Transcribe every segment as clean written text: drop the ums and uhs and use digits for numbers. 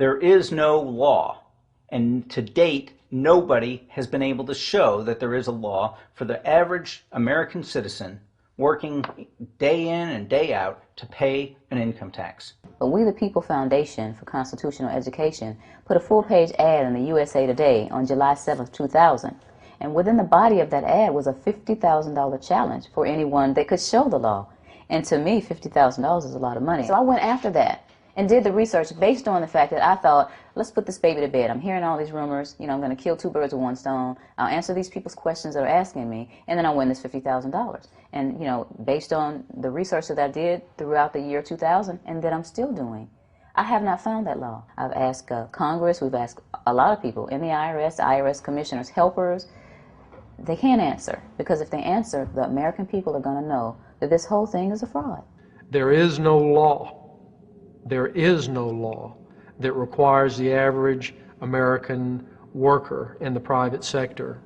There is no law, and to date, nobody has been able to show that there is a law for the average American citizen working day in and day out to pay an income tax. But We the People Foundation for Constitutional Education put a full-page ad in the USA Today on July 7, 2000. And within the body of that ad was a $50,000 challenge for anyone that could show the law. And to me, $50,000 is a lot of money. So I went after that and did the research based on the fact that I thought, let's put this baby to bed. I'm hearing all these rumors. I'm going to kill two birds with one stone. I'll answer these people's questions that are asking me, and then I'll win this $50,000. And, based on the research that I did throughout the year 2000 and that I'm still doing, I have not found that law. I've asked Congress, we've asked a lot of people in the IRS commissioners, helpers. They can't answer, because if they answer, the American people are going to know that this whole thing is a fraud. There is no law that requires the average American worker in the private sector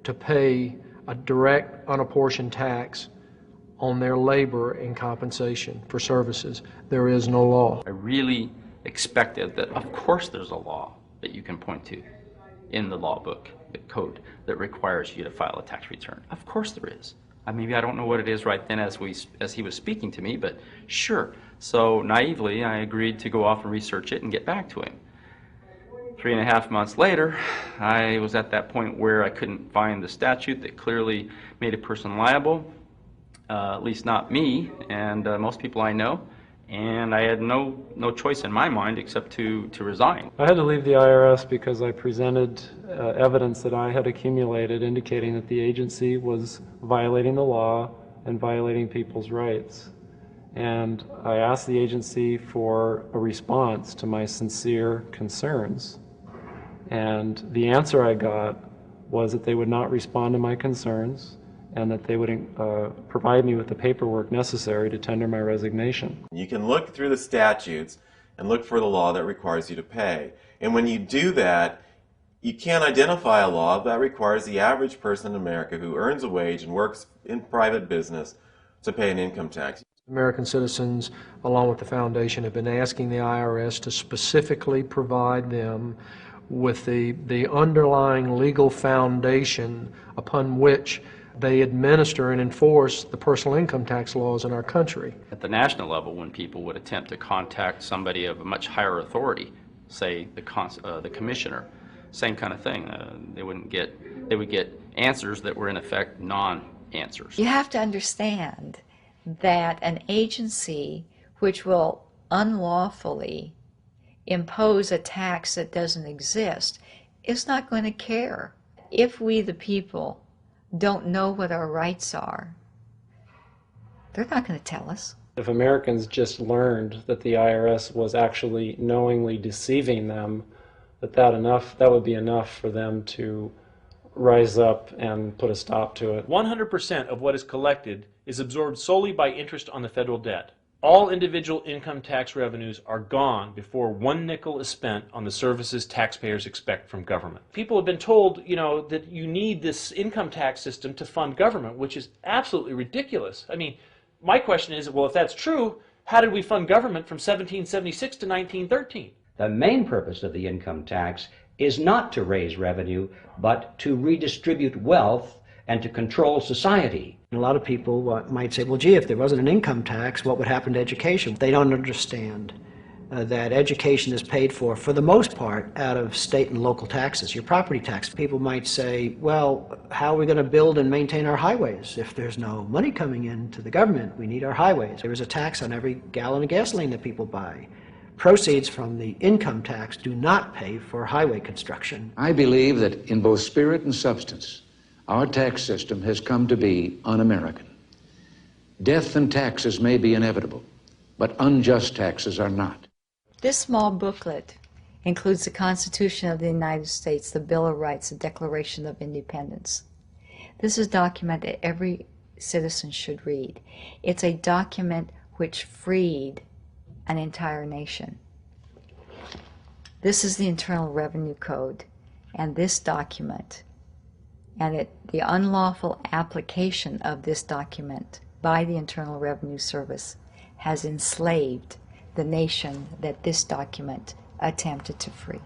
to pay a direct unapportioned tax on their labor and compensation for services. There is no law. I really expected that, of course there's a law that you can point to in the law book, the code, that requires you to file a tax return. Of course there is. Maybe I don't know what it is right then as he was speaking to me, but sure. So naively, I agreed to go off and research it and get back to him. 3.5 months later, I was at that point where I couldn't find the statute that clearly made a person liable, at least not me and most people I know, and I had no choice in my mind except to resign. I had to leave the IRS because I presented evidence that I had accumulated indicating that the agency was violating the law and violating people's rights. And I asked the agency for a response to my sincere concerns. And the answer I got was that they would not respond to my concerns and that they would provide me with the paperwork necessary to tender my resignation. You can look through the statutes and look for the law that requires you to pay. And when you do that, you can't identify a law that requires the average person in America who earns a wage and works in private business to pay an income tax. American citizens, along with the foundation, have been asking the IRS to specifically provide them with the underlying legal foundation upon which they administer and enforce the personal income tax laws in our country. At the national level, when people would attempt to contact somebody of a much higher authority, say the commissioner, same kind of thing. They would get answers that were in effect non-answers. You have to understand that an agency which will unlawfully impose a tax that doesn't exist is not going to care. If we the people don't know what our rights are, they're not going to tell us. If Americans just learned that the IRS was actually knowingly deceiving them, that would be enough for them to rise up and put a stop to it. 100% of what is collected is absorbed solely by interest on the federal debt. All individual income tax revenues are gone before 1 nickel is spent on the services taxpayers expect from government. People have been told, that you need this income tax system to fund government, which is absolutely ridiculous. My question is, well, if that's true, how did we fund government from 1776 to 1913? The main purpose of the income tax is not to raise revenue, but to redistribute wealth and to control society. A lot of people might say, well, gee, if there wasn't an income tax, what would happen to education? They don't understand that education is paid for the most part, out of state and local taxes, your property tax. People might say, well, how are we going to build and maintain our highways? If there's no money coming into the government, we need our highways. There is a tax on every gallon of gasoline that people buy. Proceeds from the income tax do not pay for highway construction. I believe that in both spirit and substance, our tax system has come to be un-American. Death and taxes may be inevitable, but unjust taxes are not. This small booklet includes the Constitution of the United States, the Bill of Rights, the Declaration of Independence. This is a document that every citizen should read. It's a document which freed an entire nation. This is the Internal Revenue Code, and this document and the unlawful application of this document by the Internal Revenue Service has enslaved the nation that this document attempted to free.